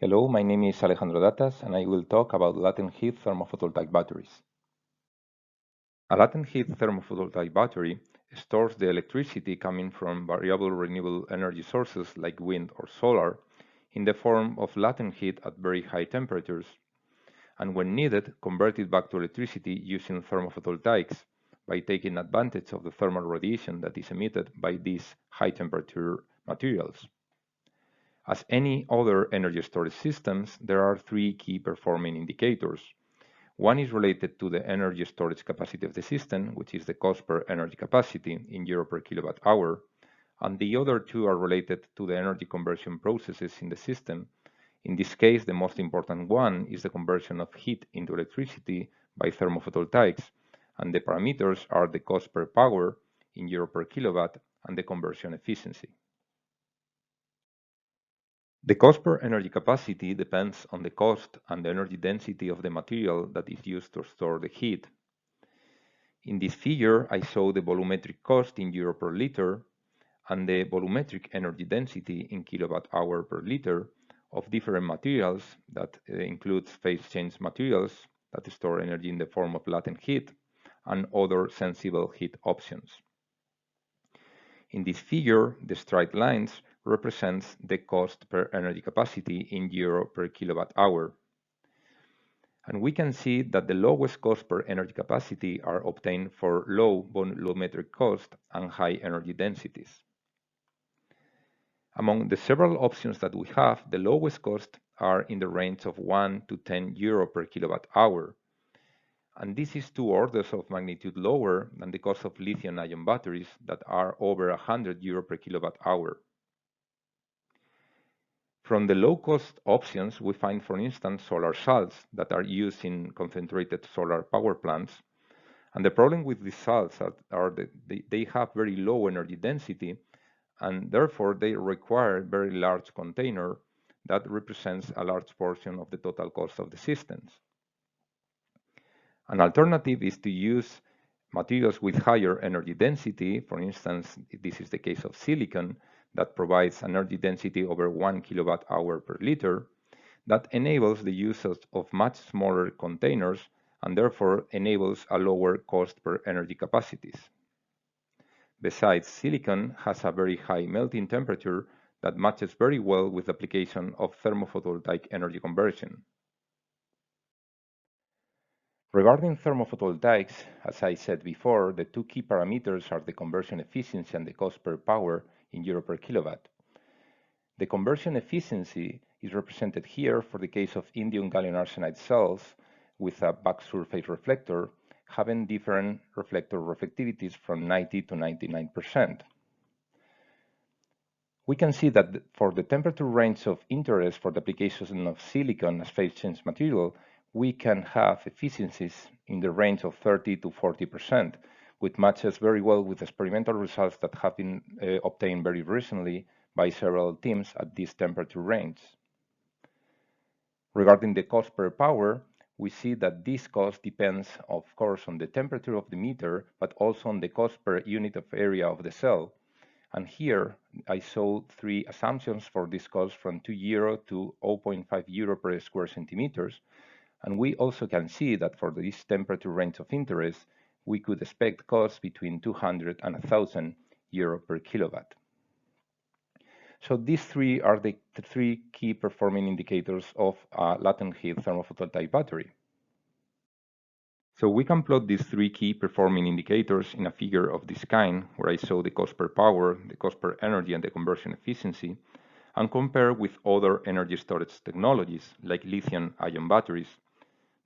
Hello, my name is Alejandro Datas, and I will talk about latent heat thermophotovoltaic batteries. A latent heat thermophotovoltaic battery stores the electricity coming from variable renewable energy sources like wind or solar in the form of latent heat at very high temperatures, and when needed, convert it back to electricity using thermophotovoltaics by taking advantage of the thermal radiation that is emitted by these high temperature materials. As any other energy storage systems, there are three key performing indicators. One is related to the energy storage capacity of the system, which is the cost per energy capacity in euro per kilowatt hour, and the other two are related to the energy conversion processes in the system. In this case, the most important one is the conversion of heat into electricity by thermophotovoltaics, and the parameters are the cost per power in euro per kilowatt and the conversion efficiency. The cost per energy capacity depends on the cost and the energy density of the material that is used to store the heat. In this figure, I show the volumetric cost in euro per liter and the volumetric energy density in kilowatt hour per liter of different materials that includes phase change materials that store energy in the form of latent heat and other sensible heat options. In this figure, the straight lines represents the cost per energy capacity in euro per kilowatt hour. And we can see that the lowest cost per energy capacity are obtained for low volumetric cost and high energy densities. Among the several options that we have, the lowest cost are in the range of 1 to 10 euro per kilowatt hour. And this is 2 orders of magnitude lower than the cost of lithium-ion batteries that are over 100 euro per kilowatt hour. From the low-cost options, we find, for instance, solar salts that are used in concentrated solar power plants. And the problem with these salts are that they have very low energy density, and therefore they require very large container that represents a large portion of the total cost of the systems. An alternative is to use materials with higher energy density. For instance, this is the case of silicon, that provides energy density over 1 kilowatt hour per liter, that enables the use of much smaller containers and therefore enables a lower cost per energy capacities. Besides, silicon has a very high melting temperature that matches very well with the application of thermophotovoltaic energy conversion. Regarding thermophotovoltaics, as I said before, the two key parameters are the conversion efficiency and the cost per power in euro per kilowatt. The conversion efficiency is represented here for the case of indium gallium arsenide cells with a back surface reflector having different reflector reflectivities from 90 to 99%. We can see that for the temperature range of interest for the application of silicon as phase change material, we can have efficiencies in the range of 30 to 40%, which matches very well with experimental results that have been obtained very recently by several teams at this temperature range. Regarding the cost per power, we see that this cost depends, of course, on the temperature of the meter, but also on the cost per unit of area of the cell. And here I show 3 assumptions for this cost from 2 euro to 0.5 euro per square centimeters. And we also can see that for this temperature range of interest, we could expect costs between 200 and 1,000 euro per kilowatt. So these 3 are the 3 key performing indicators of a latent heat thermophotovoltaic battery. So we can plot these 3 key performing indicators in a figure of this kind, where I show the cost per power, the cost per energy, and the conversion efficiency, and compare with other energy storage technologies like lithium-ion batteries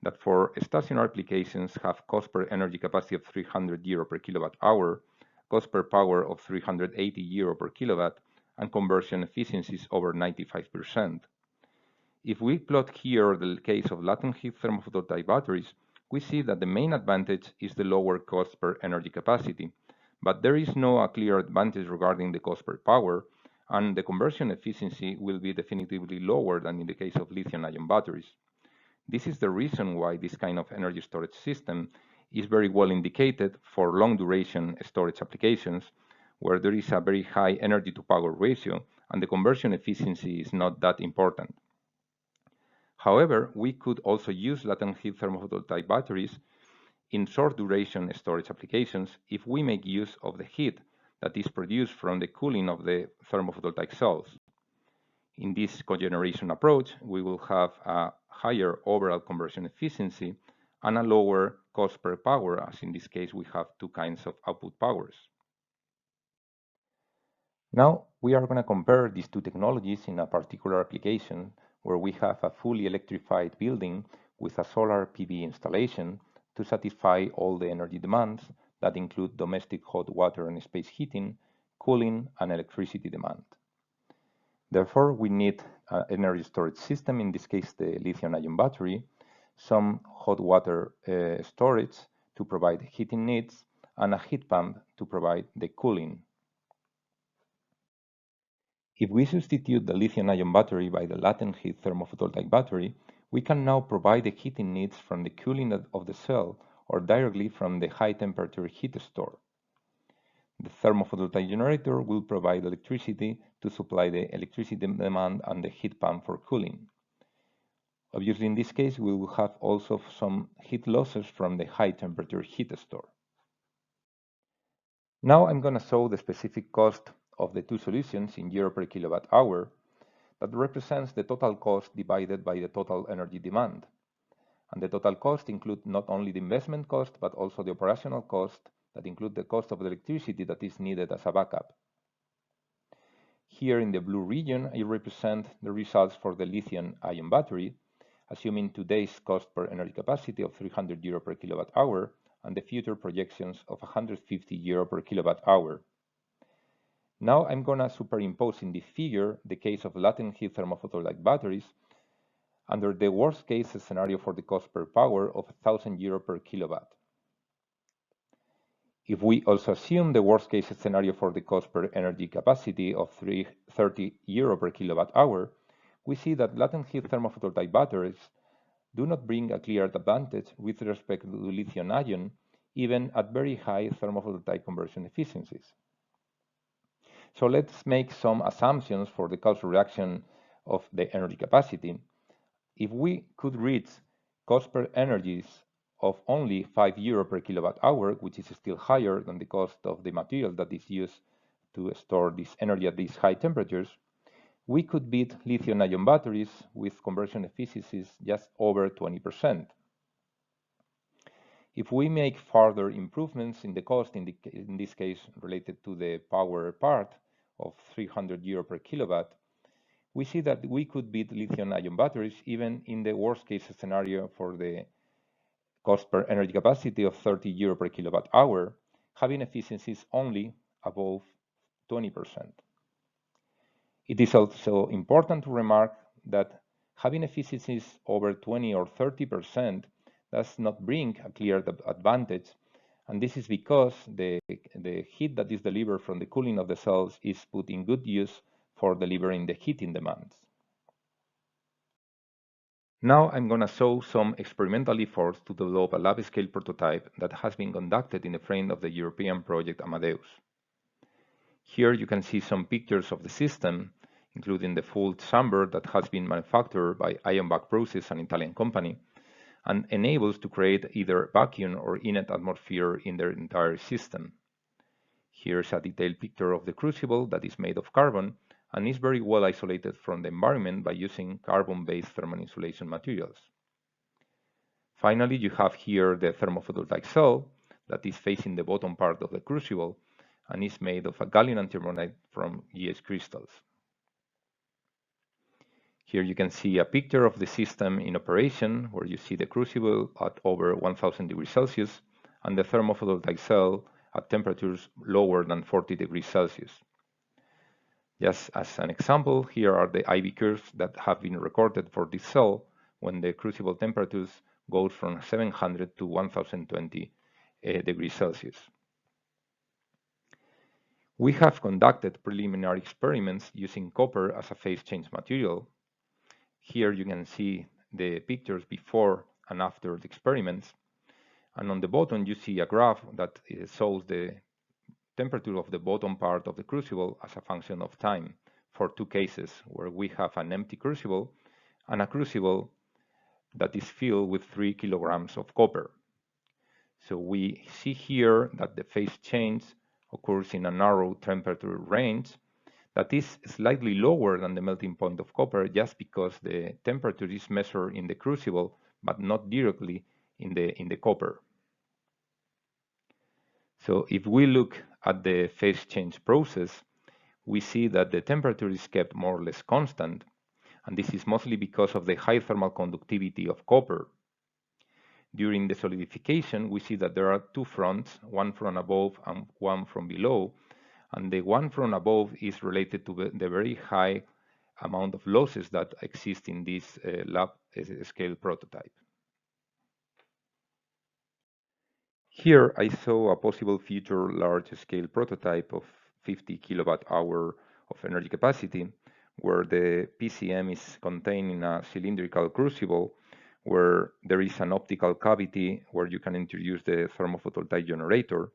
that for stationary applications have cost per energy capacity of 300 euro per kilowatt hour, cost per power of 380 euro per kilowatt, and conversion efficiencies over 95%. If we plot here the case of latent heat thermophotovoltaic batteries, we see that the main advantage is the lower cost per energy capacity, but there is no clear advantage regarding the cost per power, and the conversion efficiency will be definitively lower than in the case of lithium-ion batteries. This is the reason why this kind of energy storage system is very well indicated for long-duration storage applications, where there is a very high energy-to-power ratio, and the conversion efficiency is not that important. However, we could also use latent heat thermophotovoltaic batteries in short duration storage applications if we make use of the heat that is produced from the cooling of the thermophotovoltaic cells. In this cogeneration approach, we will have a higher overall conversion efficiency and a lower cost per power, as in this case we have two kinds of output powers. Now we are going to compare these two technologies in a particular application where we have a fully electrified building with a solar PV installation to satisfy all the energy demands that include domestic hot water and space heating, cooling, and electricity demand. Therefore, we need an energy storage system, in this case the lithium-ion battery, some hot water storage to provide heating needs, and a heat pump to provide the cooling. If we substitute the lithium-ion battery by the latent heat thermophotovoltaic battery, we can now provide the heating needs from the cooling of the cell or directly from the high-temperature heat store. The thermophotovoltaic generator will provide electricity to supply the electricity demand and the heat pump for cooling. Obviously, in this case, we will have also some heat losses from the high-temperature heat store. Now I'm going to show the specific cost of the two solutions in euro per kilowatt hour that represents the total cost divided by the total energy demand. And the total cost includes not only the investment cost, but also the operational cost that include the cost of the electricity that is needed as a backup. Here in the blue region, I represent the results for the lithium-ion battery, assuming today's cost per energy capacity of 300 euro per kilowatt hour and the future projections of 150 euro per kilowatt hour. Now I'm going to superimpose in this figure the case of latent heat thermophotovoltaic batteries under the worst case scenario for the cost per power of 1000 euro per kilowatt. If we also assume the worst case scenario for the cost per energy capacity of 30 euro per kilowatt hour, we see that latent heat thermophotovoltaic batteries do not bring a clear advantage with respect to lithium-ion, even at very high thermophotovoltaic conversion efficiencies. So let's make some assumptions for the causal reaction of the energy capacity. If we could reach cost per energies of only 5 euro per kilowatt hour, which is still higher than the cost of the material that is used to store this energy at these high temperatures, we could beat lithium-ion batteries with conversion efficiencies just over 20%. If we make further improvements in the cost, in this case related to the power part of 300 euro per kilowatt, we see that we could beat lithium-ion batteries even in the worst case scenario for the cost per energy capacity of 30 euro per kilowatt hour, having efficiencies only above 20%. It is also important to remark that having efficiencies over 20 or 30% does not bring a clear advantage, and this is because the heat that is delivered from the cooling of the cells is put in good use for delivering the heating demands. Now I'm going to show some experimental efforts to develop a lab-scale prototype that has been conducted in the frame of the European project Amadeus. Here you can see some pictures of the system, including the full chamber that has been manufactured by Ion Back Process, an Italian company, and enables to create either vacuum or inert atmosphere in their entire system. Here's a detailed picture of the crucible that is made of carbon and is very well isolated from the environment by using carbon-based thermal insulation materials. Finally, you have here the thermophotovoltaic cell that is facing the bottom part of the crucible and is made of a gallium antimonide from GS crystals. Here you can see a picture of the system in operation, where you see the crucible at over 1000 degrees Celsius and the thermophotovoltaic cell at temperatures lower than 40 degrees Celsius. Just as an example, here are the IV curves that have been recorded for this cell when the crucible temperatures go from 700 to 1020 degrees Celsius. We have conducted preliminary experiments using copper as a phase change material. Here you can see the pictures before and after the experiments. And on the bottom, you see a graph that shows the temperature of the bottom part of the crucible as a function of time for two cases where we have an empty crucible and a crucible that is filled with 3 kilograms of copper. So we see here that the phase change occurs in a narrow temperature range that is slightly lower than the melting point of copper just because the temperature is measured in the crucible but not directly in the copper. So if we look at the phase change process, we see that the temperature is kept more or less constant, and this is mostly because of the high thermal conductivity of copper. During the solidification, we see that there are two fronts, one from above and one from below, and the one from above is related to the very high amount of losses that exist in this lab scale prototype. Here I saw a possible future large-scale prototype of 50 kilowatt-hour of energy capacity, where the PCM is contained in a cylindrical crucible, where there is an optical cavity where you can introduce the thermophotovoltaic generator.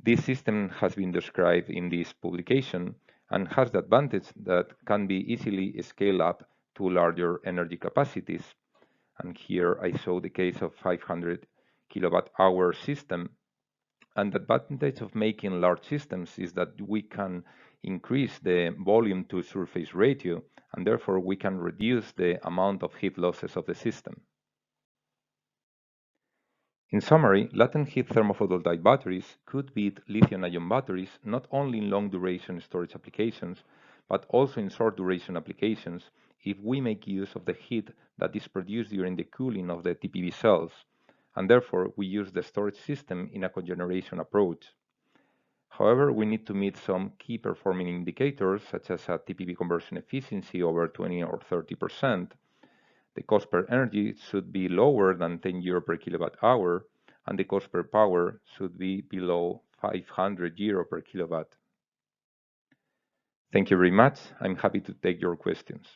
This system has been described in this publication and has the advantage that can be easily scaled up to larger energy capacities. And here I show the case of 500 kilowatt-hour system. And the advantage of making large systems is that we can increase the volume to surface ratio, and therefore we can reduce the amount of heat losses of the system. In summary, latent heat thermophotovoltaic batteries could beat lithium-ion batteries not only in long-duration storage applications, but also in short-duration applications if we make use of the heat that is produced during the cooling of the TPV cells, and therefore we use the storage system in a cogeneration approach. However, we need to meet some key performing indicators, such as a TPV conversion efficiency over 20 or 30%. The cost per energy should be lower than 10 euro per kilowatt hour, and the cost per power should be below 500 euro per kilowatt. Thank you very much. I'm happy to take your questions.